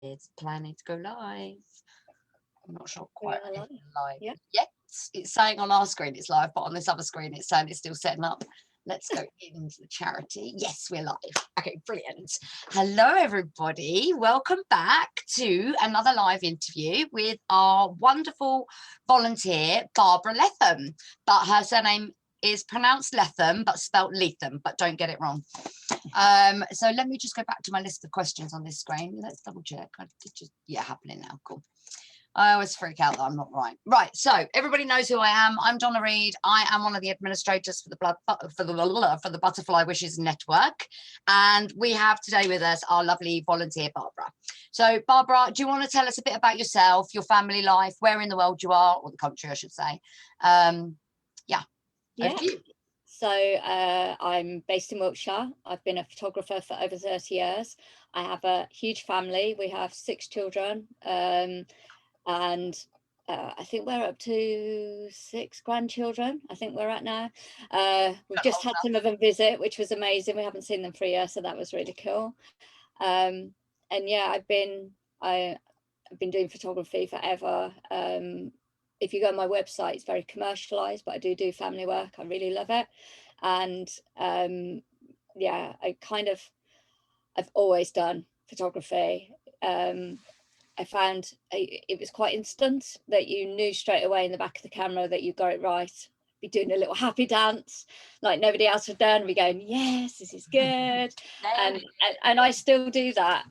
It's planning to go live. I'm not sure We quite are if live. we're live Yeah. yet. It's saying on our screen it's live, but on this other screen it's saying it's still setting up. Let's go into the charity. Yes, we're live. Okay, brilliant. Hello, everybody. Welcome back to another live interview with our wonderful volunteer, Barbara Leatham. But her surname is pronounced Leatham, but spelt Leatham, but don't get it wrong. So let me just go back to my list of questions on this screen. Let's double check. Yeah, happening now. Cool. I always freak out that I'm not right. Right, so everybody knows who I am. I'm Donna Reed. I am one of the administrators for the Butterfly Wishes Network, and we have today with us our lovely volunteer Barbara. So, Barbara, do you want to tell us a bit about yourself, your family life, where in the world you are, or the country, I should say? Yeah, over to you. So I'm based in Wiltshire. I've been a photographer for over 30 years. I have a huge family. We have 6 children, and I think we're up to 6 grandchildren. I think we're at now. We've just had some of them visit, which was amazing. We haven't seen them for a year, so that was really cool. And yeah, I've been doing photography forever. If you go on my website, it's very commercialized, but I do family work. I really love it. And yeah, I've always done photography. I found it was quite instant that you knew straight away in the back of the camera that you got it right. Be doing a little happy dance like nobody else had done. Be going, yes, this is good, and I still do that.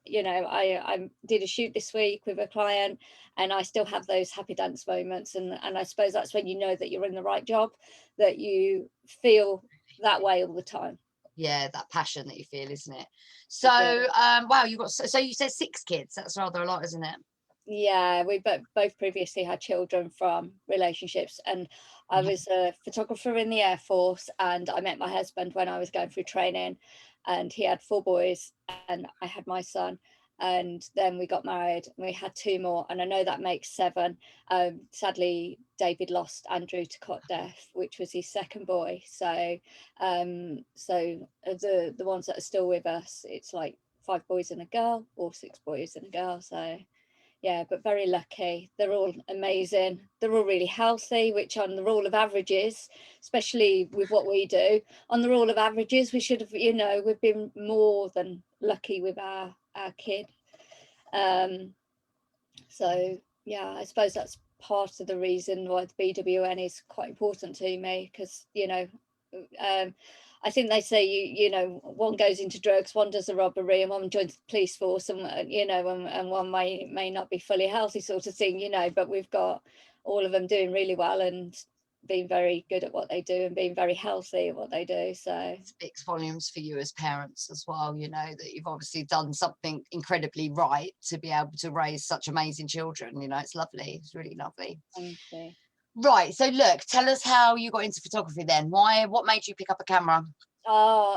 You know, I did a shoot this week with a client, and I still have those happy dance moments. And I suppose that's when you know that you're in the right job, that you feel that way all the time. Yeah, that passion that you feel, isn't it? So wow, you got, so you said 6 kids. That's rather a lot, isn't it? Yeah, we both previously had children from relationships, and I was a photographer in the Air Force, and I met my husband when I was going through training, and he had 4 boys and I had my son, and then we got married and we had 2 more, and I know that makes 7. Sadly, David lost Andrew to cot death, which was his second boy. So the ones that are still with us, it's like 5 boys and a girl, or 6 boys and a girl. So yeah, but very lucky. They're all amazing. They're all really healthy, which on the rule of averages, especially with what we do, on the rule of averages, we should have, we've been more than lucky with our kid. So yeah, I suppose that's part of the reason why the BWN is quite important to me, because um, I think they say one goes into drugs, one does a robbery, and one joins the police force, and and one may not be fully healthy, sort of thing, but we've got all of them doing really well and being very good at what they do and being very healthy at what they do. So it speaks volumes for you as parents as well, that you've obviously done something incredibly right to be able to raise such amazing children. It's lovely. It's really lovely. thank you. Right, so look, tell us how you got into photography then. What made you pick up a camera? Oh,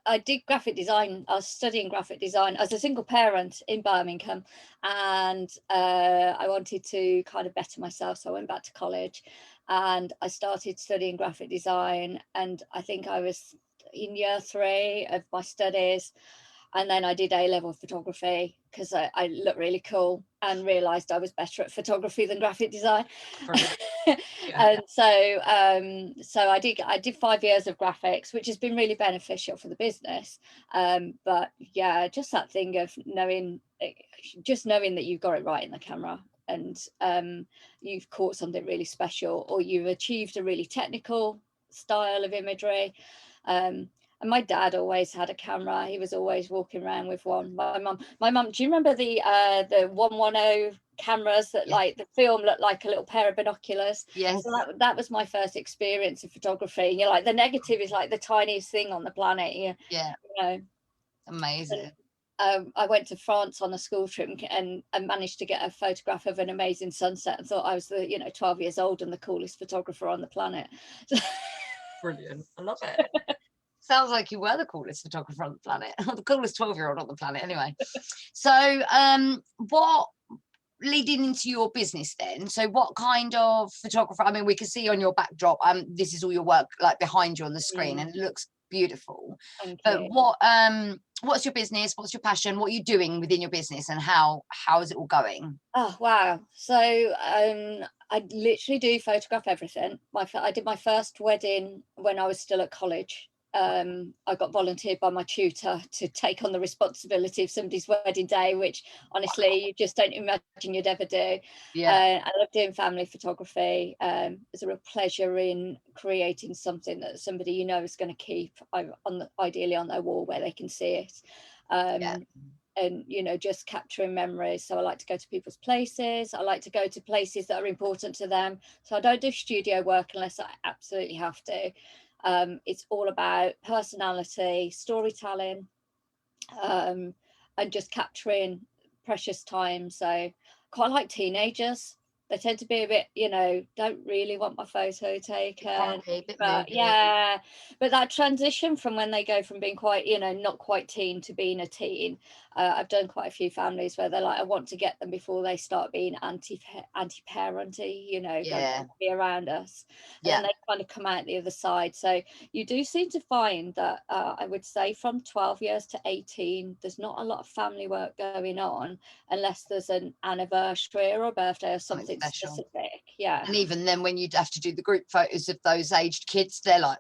I did graphic design. I was studying graphic design as a single parent in Birmingham, and I wanted to kind of better myself, so I went back to college, and I started studying graphic design. And I think I was in year 3 of my studies, and then I did A-level photography because I looked really cool and realised I was better at photography than graphic design. And so I did 5 years of graphics, which has been really beneficial for the business. But yeah, just that thing of knowing that you've got it right in the camera, and you've caught something really special, or you've achieved a really technical style of imagery. And my dad always had a camera. He was always walking around with one. My mum, do you remember the 110 cameras that like the film looked like a little pair of binoculars? Yes. So that was my first experience of photography. Like the negative is like the tiniest thing on the planet. Yeah. Amazing. I went to France on a school trip and managed to get a photograph of an amazing sunset, and thought I was the 12 years old and the coolest photographer on the planet. Brilliant. I love it. Sounds like you were the coolest photographer on the planet, or the coolest 12-year-old on the planet anyway. So what, leading into your business then, so what kind of photographer, I mean, we can see on your backdrop, this is all your work like behind you on the screen, and it looks beautiful. Thank But you. what's your business? What's your passion? What are you doing within your business, and how is it all going? Oh wow! So I literally do photograph everything. I did my first wedding when I was still at college. I got volunteered by my tutor to take on the responsibility of somebody's wedding day, which honestly you just don't imagine you'd ever do. Yeah, I love doing family photography. There's a real pleasure in creating something that somebody you know is going to keep ideally on their wall where they can see it. yeah, And just capturing memories. So I like to go to people's places. I like to go to places that are important to them. So I don't do studio work unless I absolutely have to. It's all about personality, storytelling, and just capturing precious time. So quite like teenagers. They tend to be a bit, don't really want my photo taken. cranky, bit But moody. yeah, but that transition from when they go from being quite, not quite teen to being a teen, I've done quite a few families where they're like, I want to get them before they start being anti-parenty, don't Yeah, want to be around us. And yeah, then they kind of come out the other side. So you do seem to find that I would say from 12 years to 18, there's not a lot of family work going on unless there's an anniversary or a birthday or something something special. specific. Yeah. And even then, when you'd have to do the group photos of those aged kids, they're like,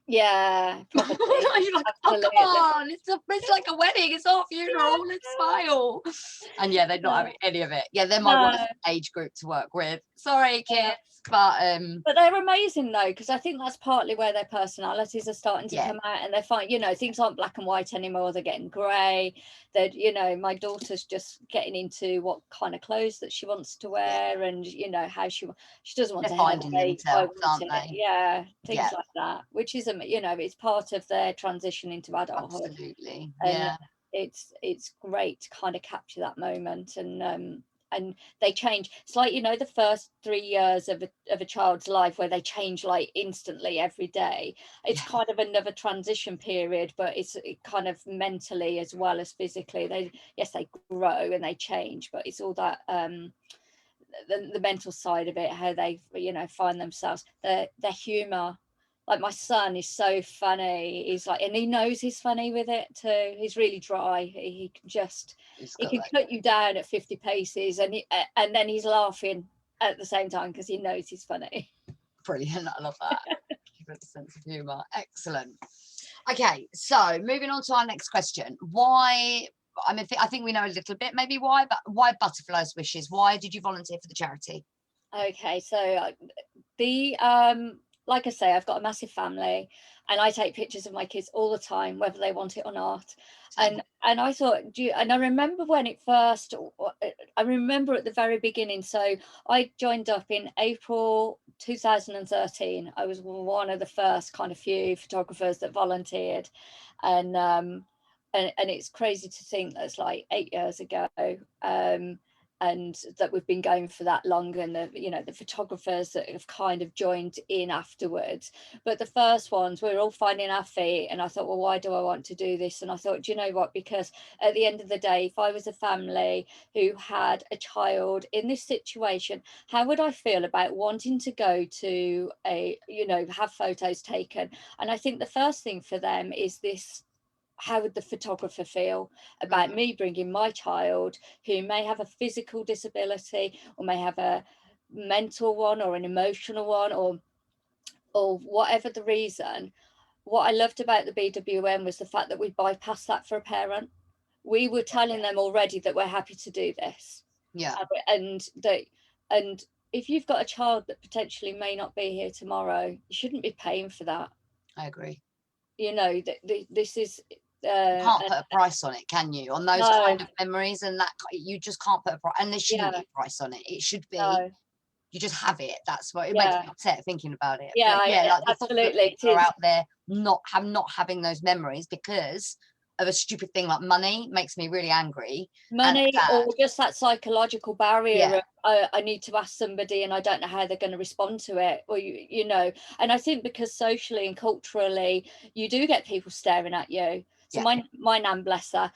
Yeah, probably. you're like, oh, come Absolutely. on, it's like a wedding, it's not a funeral, let's smile. And yeah, they're not Yeah. having any of it. Yeah, they're my No. worst age group to work with. Sorry, Yeah. kids, but But they're amazing though, because I think that's partly where their personalities are starting to yeah, come out, and they find, things aren't black and white anymore. They're getting grey. That my daughter's just getting into what kind of clothes that she wants to yeah, wear, and how she doesn't want they're a hair finding day. I themselves, want aren't it. they? Yeah, Yeah, things like that, which is it's part of their transition into adulthood, absolutely. and Yeah, it's great to kind of capture that moment. And they change. It's like the first 3 years of a child's life where they change like instantly every day. It's yeah, kind of another transition period, but it kind of mentally as well as physically. They grow and they change, but it's all that the mental side of it, how they find themselves, their humor. Like my son is so funny. He's like, and he knows he's funny with it too. He's really dry. He can just it's he got can that cut you down at 50 paces, and then he's laughing at the same time because he knows he's funny. brilliant. I love that. You've got a sense of humour. Excellent. Okay, so moving on to our next question. Why? I mean, I think we know a little bit, maybe why, but why Butterflies Wishes? Why did you volunteer for the charity? Okay, so the like I say, I've got a massive family, and I take pictures of my kids all the time, whether they want it or not. Same. And I thought, and I remember when it first. I remember at the very beginning. So I joined up in April 2013. I was one of the first kind of few photographers that volunteered, and and it's crazy to think that's like 8 years ago. And that we've been going for that long, and the photographers that have kind of joined in afterwards. But the first ones, we were all finding our feet, and I thought, well, why do I want to do this? And I thought, do you know what, because at the end of the day, if I was a family who had a child in this situation, how would I feel about wanting to go to have photos taken? And I think the first thing for them is this: how would the photographer feel about me bringing my child who may have a physical disability, or may have a mental one, or an emotional one, or whatever the reason? What I loved about the BWM was the fact that we bypassed that for a parent. We were telling them already that we're happy to do this, Yeah, and that, and if you've got a child that potentially may not be here tomorrow, you shouldn't be paying for that. I agree. This is You can't put a price on it, can you? On those no, kind of memories, and that you just can't put a price, and there shouldn't be yeah, a price on it. It should be no, you just have it. That's what it makes yeah, me upset thinking about it. yeah, But yeah, like the thought that absolutely, it people are is. out there not having those memories because of a stupid thing like money makes me really angry and Money, sad. or just that psychological barrier Yeah, of I need to ask somebody and I don't know how they're going to respond to it, or and I think because socially and culturally you do get people staring at you. So yeah, my nan, bless her,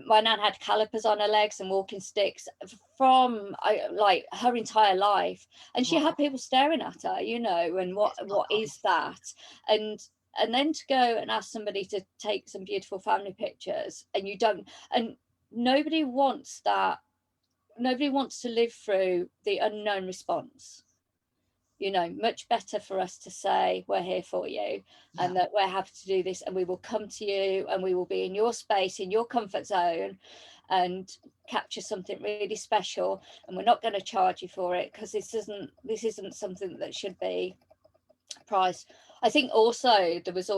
my nan had calipers on her legs and walking sticks from like her entire life, and she well, had people staring at her, and what it's not what is nice. that? And and then to go and ask somebody to take some beautiful family pictures, and you don't, and nobody wants that. Nobody wants to live through the unknown response. You know, much better for us to say we're here for you, and that we're happy to do this, and we will come to you, and we will be in your space, in your comfort zone, and capture something really special. And we're not going to charge you for it, because this isn't something that should be priced. I think also there was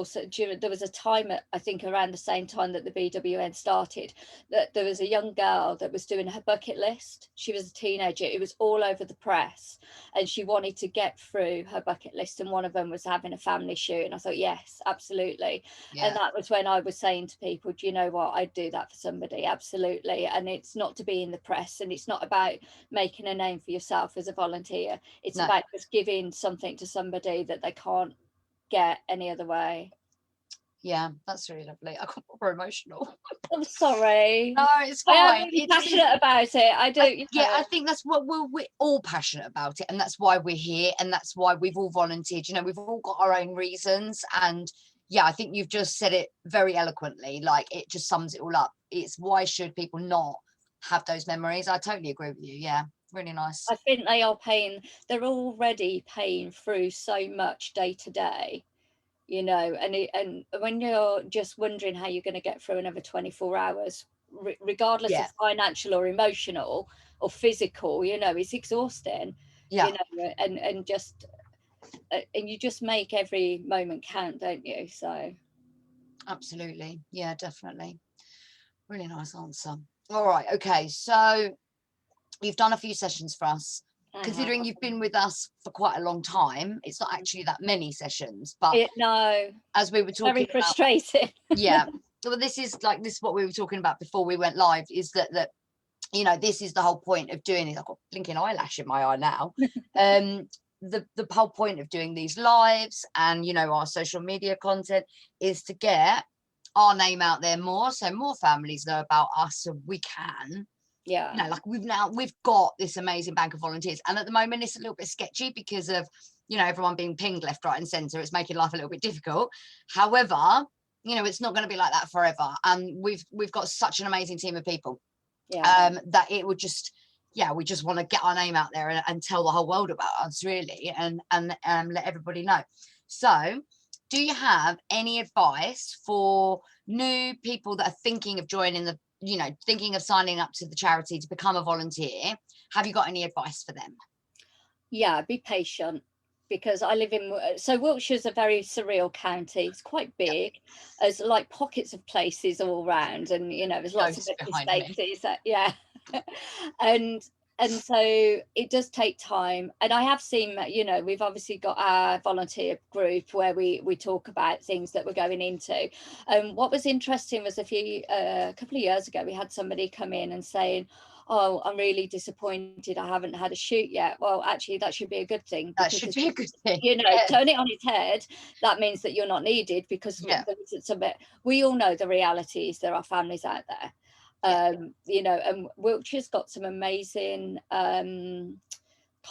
a time I think around the same time that the BWN started, that there was a young girl that was doing her bucket list. She was a teenager. It was all over the press, and she wanted to get through her bucket list, and one of them was having a family shoot. And I thought, yes, absolutely. And that was when I was saying to people, do you know what, I'd do that for somebody, absolutely. And it's not to be in the press, and it's not about making a name for yourself as a volunteer. It's about just giving something to somebody that they can't get any other way. Yeah, that's really lovely. I got more emotional. I'm sorry. No, it's fine. I am really passionate about it. I do. I think that's what we're all passionate about it, and that's why we're here, and that's why we've all volunteered. You know, we've all got our own reasons, and yeah, I think you've just said it very eloquently. Like, it just sums it all up. It's why should people not have those memories? I totally agree with you. Yeah, really nice. I think they're already paying through so much day to day, you know, and when you're just wondering how you're going to get through another 24 hours, regardless of financial or emotional or physical, you know, it's exhausting. You know, and just and you just make every moment count, don't you? So absolutely, yeah, definitely. Really nice answer. All right, okay, so you've done a few sessions for us. Considering you've been with us for quite a long time, it's not actually that many sessions, but no, as we were talking very frustrating. Yeah, well, this is what we were talking about before we went live, is that you know, this is the whole point of doing it. I've got blinking eyelash in my eye now. The whole point of doing these lives and, you know, our social media content is to get our name out there more, so more families know about us, so we can, you know, like we've got this amazing bank of volunteers, and at the moment it's a little bit sketchy because of, you know, everyone being pinged left, right and centre. It's making life a little bit difficult. However, you know, it's not going to be like that forever, and we've got such an amazing team of people that it would just, we just want to get our name out there and tell the whole world about us, really, and let everybody know. So do you have any advice for new people that are thinking of joining the, you know, thinking of signing up to the charity to become a volunteer? Have you got any advice for them? Yeah, be patient, because I live in, so Wiltshire's a very surreal county. It's quite big. There's like pockets of places all around, and you know, there's lots of spaces. and so it does take time. And I have seen, you know, we've obviously got our volunteer group where we talk about things that we're going into. What was interesting was a couple of years ago, we had somebody come in and saying, oh, I'm really disappointed I haven't had a shoot yet. Well, actually, that should be a good thing. That should be a good thing. You know, turn it on its head. That means that you're not needed, because we all know the reality is there are families out there. You know, and Wiltshire's got some amazing kind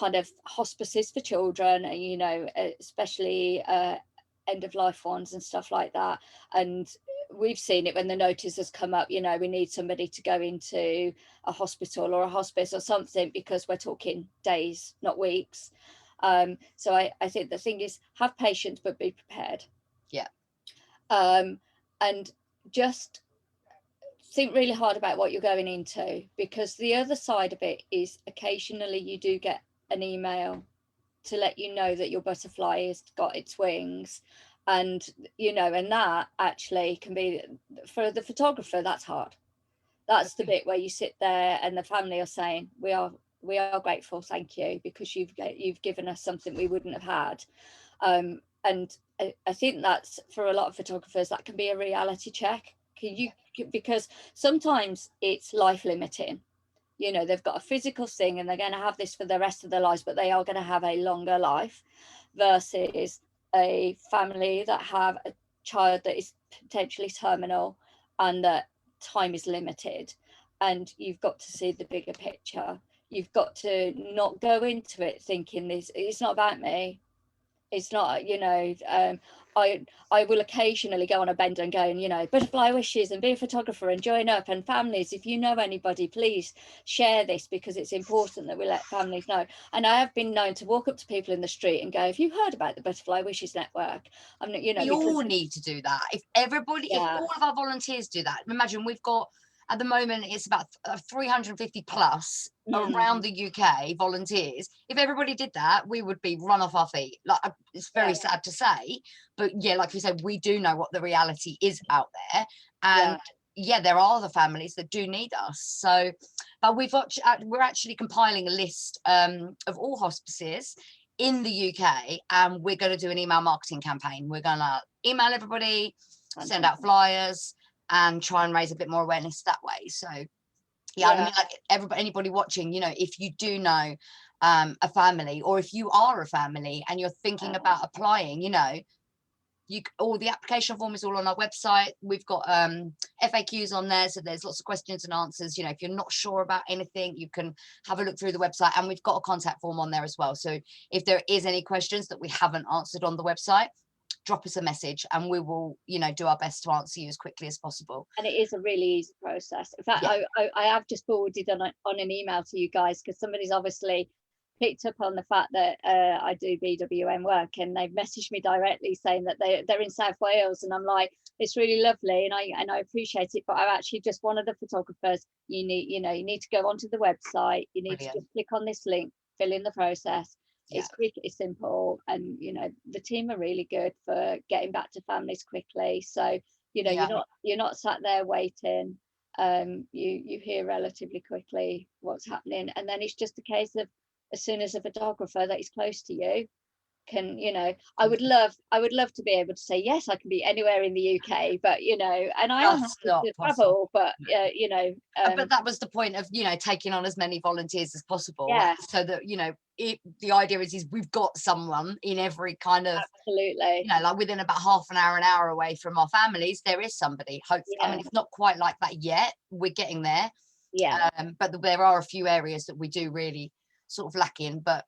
of hospices for children, you know, especially end of life ones and stuff like that. And we've seen it when the notice has come up, you know, we need somebody to go into a hospital or a hospice or something, because we're talking days, not weeks. So I think the thing is, have patience, but be prepared. And just think really hard about what you're going into, because the other side of it is occasionally you do get an email to let you know that your butterfly has got its wings. And you know, and that actually can be, for the photographer, that's hard. That's the bit where you sit there and the family are saying, we are grateful, thank you, because you've given us something we wouldn't have had. And I think that's, for a lot of photographers, that can be a reality check. Because sometimes it's life limiting. You know, they've got a physical thing and they're going to have this for the rest of their lives, but they are going to have a longer life, versus a family that have a child that is potentially terminal and that time is limited. And you've got to see the bigger picture. You've got to not go into it thinking this, it's not about me. It's not, you know, I will occasionally go on a bender and go, and, you know, butterfly wishes and be a photographer and join up. And families, if you know anybody, please share this, because it's important that we let families know. And I have been known to walk up to people in the street and go, have you heard about the Butterfly Wishes Network? I'm not, you know, We all need to do that. If everybody, if all of our volunteers do that, imagine we've got, at the moment, it's about 350 plus around the UK volunteers. If everybody did that, we would be run off our feet. Like, it's very sad to say, but yeah, like you said, we do know what the reality is out there. And yeah, there are the families that do need us. So, but we're actually compiling a list of all hospices in the UK, and we're going to do an email marketing campaign. We're going to email everybody, send out flyers, and try and raise a bit more awareness that way. So yeah, I mean, like anybody watching, you know, if you do know a family, or if you are a family and you're thinking about applying, you know, all the application form is all on our website. We've got FAQs on there, so there's lots of questions and answers. You know, if you're not sure about anything, you can have a look through the website, and we've got a contact form on there as well. So if there is any questions that we haven't answered on the website, drop us a message and we will, you know, do our best to answer you as quickly as possible. And it is a really easy process. In fact, I have just forwarded on an email to you guys, because somebody's obviously picked up on the fact that I do BWN work, and they've messaged me directly saying that they're in South Wales, and I'm like, it's really lovely, and I appreciate it, but I'm actually just one of the photographers. You need to go onto the website, you need to just click on this link, fill in the process. It's quick, it's simple, and you know, the team are really good for getting back to families quickly. So you know, you're not sat there waiting. You hear relatively quickly what's happening, and then it's just a case of, as soon as a photographer that is close to you can, you know, I would love to be able to say, yes, I can be anywhere in the UK, but you know, and I am happy to travel, but you know, but that was the point of, you know, taking on as many volunteers as possible, so that, you know, the idea is we've got someone in every kind of, absolutely, you know, like within about half an hour away from our families, there is somebody. Hopefully, I mean, it's not quite like that yet, we're getting there, but there are a few areas that we do really sort of lack in. But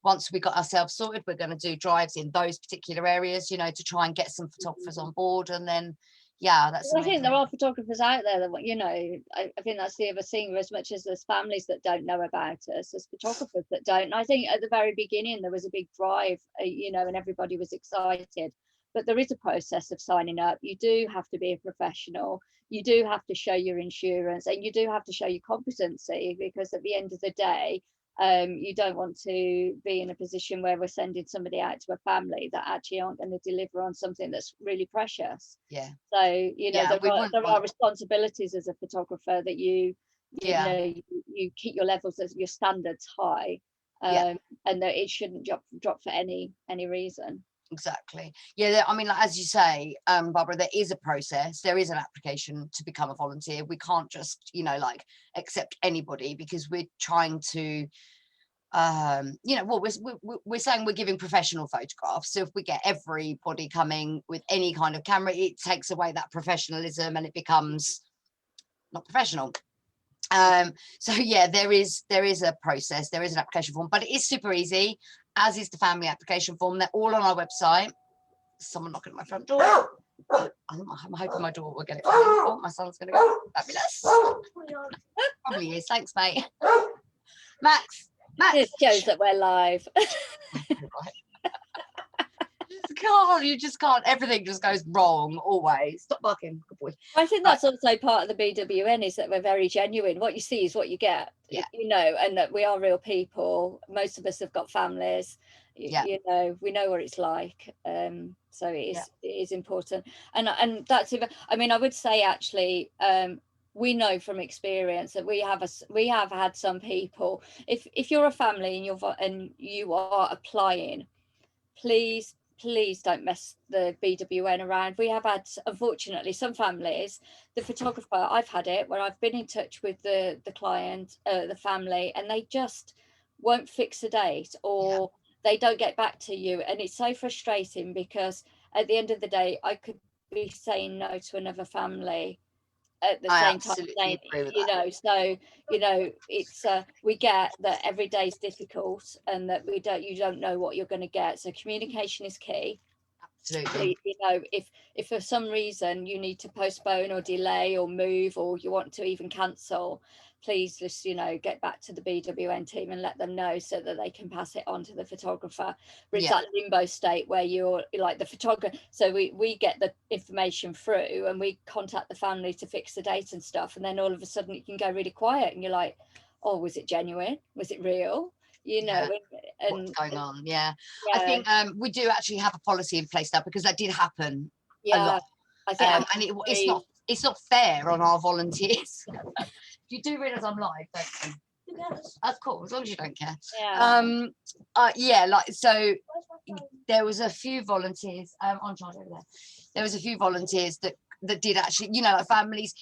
once we got ourselves sorted, we're going to do drives in those particular areas, you know, to try and get some photographers on board. And then that's I think there are photographers out there that, you know, I think that's the other thing. As much as there's families that don't know about us, there's photographers that don't. And I think at the very beginning there was a big drive, you know, and everybody was excited, but there is a process of signing up. You do have to be a professional, you do have to show your insurance, and you do have to show your competency, because at the end of the day, you don't want to be in a position where we're sending somebody out to a family that actually aren't going to deliver on something that's really precious. So you know, there are responsibilities as a photographer, that you know, you keep your levels, as your standards high, and that it shouldn't drop for any reason. Exactly. I mean, like, as you say, Barbara, there is a process, there is an application to become a volunteer. We can't just, you know, like, accept anybody, because we're trying to you know, well, we're saying we're giving professional photographs. So if we get everybody coming with any kind of camera, it takes away that professionalism and it becomes not professional. So there is a process, there is an application form, but it is super easy, as is the family application form. They're all on our website. Someone knocking at my front door. I'm hoping my daughter will get it. Oh, my son's gonna go. Fabulous. Probably is. Thanks, mate. Max. This shows that we're live. You just can't. Everything just goes wrong always. Stop barking. Good boy. I think that's also part of the BWN, is that we're very genuine. What you see is what you get. You know, and that we are real people. Most of us have got families. You know, we know what it's like. So it is important. And that's even, I mean, I would say actually, we know from experience that we have had some people. If you're a family and you are applying, please don't mess the BWN around. We have had, unfortunately, some families, the photographer, I've had it where I've been in touch with the client, the family, and they just won't fix a date, or they don't get back to you. And it's so frustrating, because at the end of the day, I could be saying no to another family at the I same time absolutely saying, agree with you that. know, so, you know, it's we get that every day is difficult and that you don't know what you're going to get. So communication is key. Absolutely. Please, you know, if for some reason you need to postpone or delay or move, or you want to even cancel, please just, you know, get back to the BWN team and let them know so that they can pass it on to the photographer. But it's Yeah. that limbo state where you're like the photographer, so we get the information through and we contact the family to fix the date and stuff, and then all of a sudden it can go really quiet and you're like, oh, was it genuine, was it real, you know? Yeah. What's going on? Yeah. I Yeah, think we do actually have a policy in place now, because that did happen a yeah, lot. I think I And agree. it's not fair on our volunteers. You do realise I'm live, don't you? Of course, as long as you don't care. Yeah. Yeah, like, so there was a few volunteers on charge over there. There was a few volunteers that did actually, you know, like families.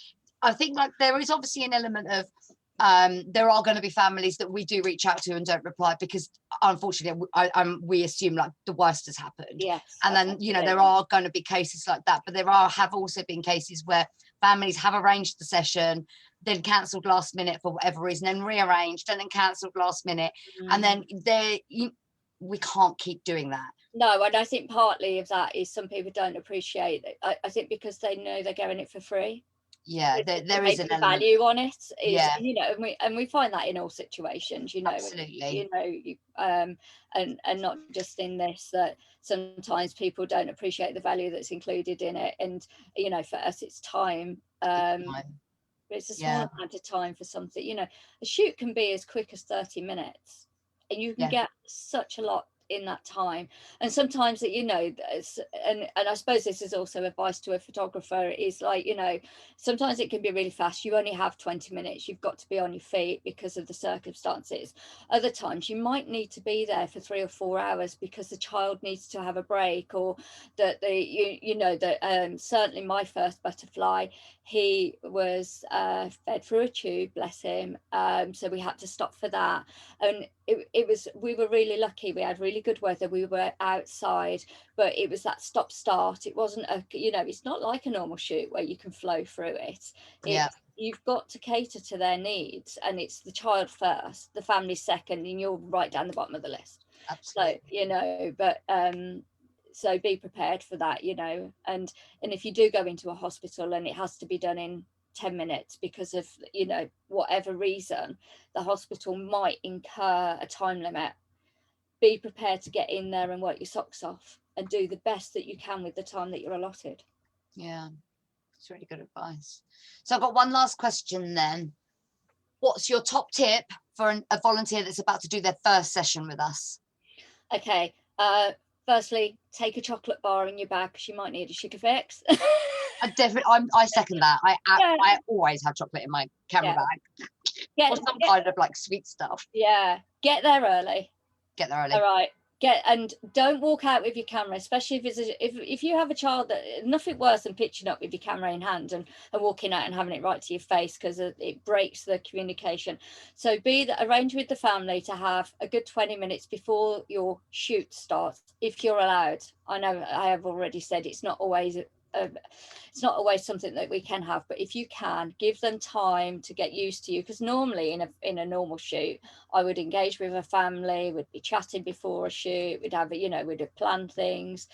I think like there is obviously an element of there are going to be families that we do reach out to and don't reply, because unfortunately we assume like the worst has happened. Yes. And then, you know, there are going to be cases like that, but have also been cases where families have arranged the session, then cancelled last minute for whatever reason, then rearranged and then cancelled last minute. And then we can't keep doing that. No, and I think partly of that is some people don't appreciate it. I think because they know they're getting it for free. Yeah, there is Maybe an the element. value on it is, Yeah, you know, and we find that in all situations, you know, absolutely. and not just in this, that sometimes people don't appreciate the value that's included in it. And, you know, for us, it's time. It's a small Yeah, amount of time for something, you know. A shoot can be as quick as 30 minutes and you can yeah, get such a lot in that time. And sometimes that, you know, and I suppose this is also advice to a photographer, is like, you know, sometimes it can be really fast. You only have 20 minutes, you've got to be on your feet because of the circumstances. Other times you might need to be there for 3 or 4 hours because the child needs to have a break, or that you know that certainly my first butterfly, he was fed through a tube, bless him, so we had to stop for that. And we were really lucky, we had really good weather, we were outside, but it was that stop start. It wasn't a, you know, it's not like a normal shoot where you can flow through it. yeah, You've got to cater to their needs, and it's the child first, the family second, and you're right down the bottom of the list. So, absolutely. you know, but so be prepared for that, you know. And if you do go into a hospital and it has to be done in 10 minutes because of, you know, whatever reason, the hospital might incur a time limit, be prepared to get in there and work your socks off and do the best that you can with the time that you're allotted. Yeah, it's really good advice. So I've got one last question then. What's your top tip for a volunteer that's about to do their first session with us? Okay, firstly, take a chocolate bar in your bag because you might need a sugar fix. I second that. Yeah, I always have chocolate in my camera yeah, bag, or get, some get kind of like sweet stuff. yeah, get there early. Get there All early. right. And don't walk out with your camera, especially if you have a child, that nothing worse than pitching up with your camera in hand and walking out and having it right to your face, because it breaks the communication. So arrange with the family to have a good 20 minutes before your shoot starts, if you're allowed. I know I have already said it's not always something that we can have, but if you can, give them time to get used to you, because normally in a normal shoot I would engage with a family, we'd be chatting before a shoot, we'd have, you know, we'd have planned things.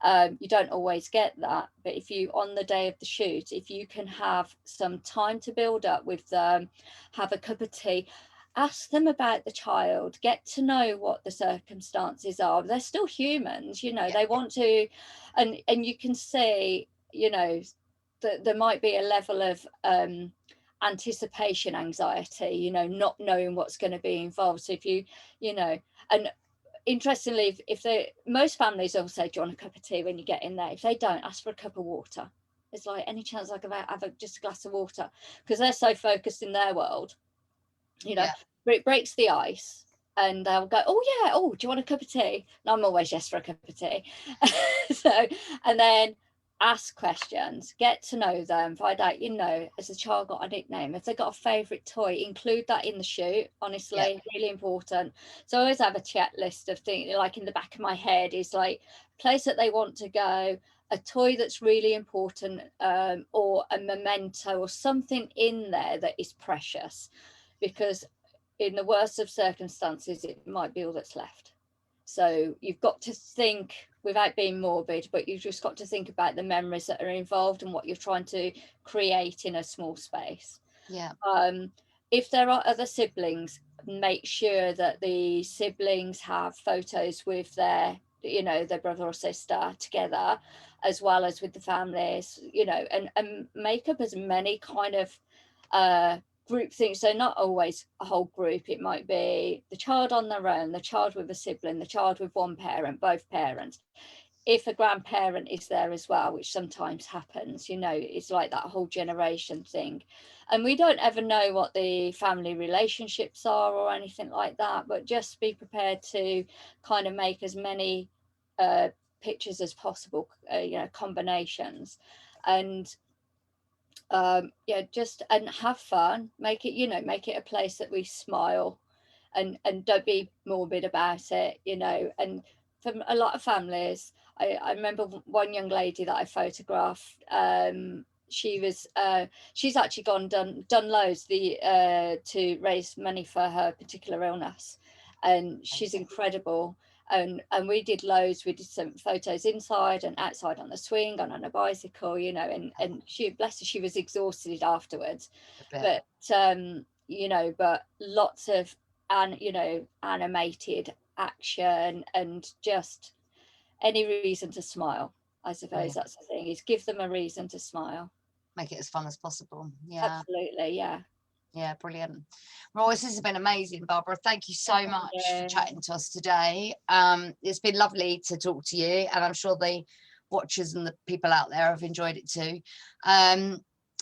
You don't always get that, but if you, on the day of the shoot, if you can have some time to build up with them, have a cup of tea, ask them about the child, get to know what the circumstances are. They're still humans, you know, Yeah, they want to, and you can see, you know, that there might be a level of anticipation anxiety, you know, not knowing what's going to be involved. So if you know, and interestingly, if they, most families will say, do you want a cup of tea when you get in there? If they don't, ask for a cup of water. It's like, any chance I could have just a glass of water, because they're so focused in their world, you know. yeah, But it breaks the ice and they'll go, oh yeah, oh, do you want a cup of tea? And I'm always yes for a cup of tea. So, and then ask questions, get to know them, find out, you know, has the child got a nickname, if they got a favorite toy, include that in the shoot. yeah, Honestly, really important. So I always have a checklist of things, like in the back of my head is like place that they want to go, a toy that's really important, or a memento or something in there that is precious, because in the worst of circumstances, it might be all that's left. So you've got to think, without being morbid, but you've just got to think about the memories that are involved and what you're trying to create in a small space. Yeah. If there are other siblings, make sure that the siblings have photos with their, you know, their brother or sister together, as well as with the families, you know, and make up as many kind of group things. So not always a whole group. It might be the child on their own, the child with a sibling, the child with one parent, both parents. If a grandparent is there as well, which sometimes happens, you know, it's like that whole generation thing. And we don't ever know what the family relationships are or anything like that, but just be prepared to kind of make as many pictures as possible, you know, combinations. And yeah, just, and have fun, make it, you know, make it a place that we smile, and don't be morbid about it, you know. And from a lot of families, I remember one young lady that I photographed, she was she's actually done loads to raise money for her particular illness, and she's incredible. And we did loads. We did some photos inside and outside on the swing, on a bicycle, you know. And she, bless her, she was exhausted afterwards, but you know, but lots of, and you know, animated action, and just any reason to smile. I suppose that's the thing, is give them a reason to smile. Make it as fun as possible. Yeah. Absolutely, yeah. Yeah, brilliant. Well, this has been amazing, Barbara. Thank you so much for chatting to us today. It's been lovely to talk to you, and I'm sure the watchers and the people out there have enjoyed it too.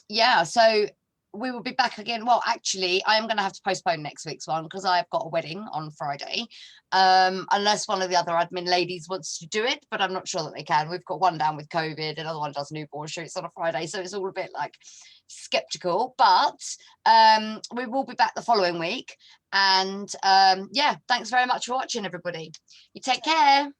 Yeah, so we will be back again. Well, actually, I am going to have to postpone next week's one because I've got a wedding on Friday. Unless one of the other admin ladies wants to do it, but I'm not sure that they can. We've got one down with COVID, another one does newborn shoots on a Friday, so it's all a bit like skeptical. But we will be back the following week. And yeah, thanks very much for watching, everybody. You take care.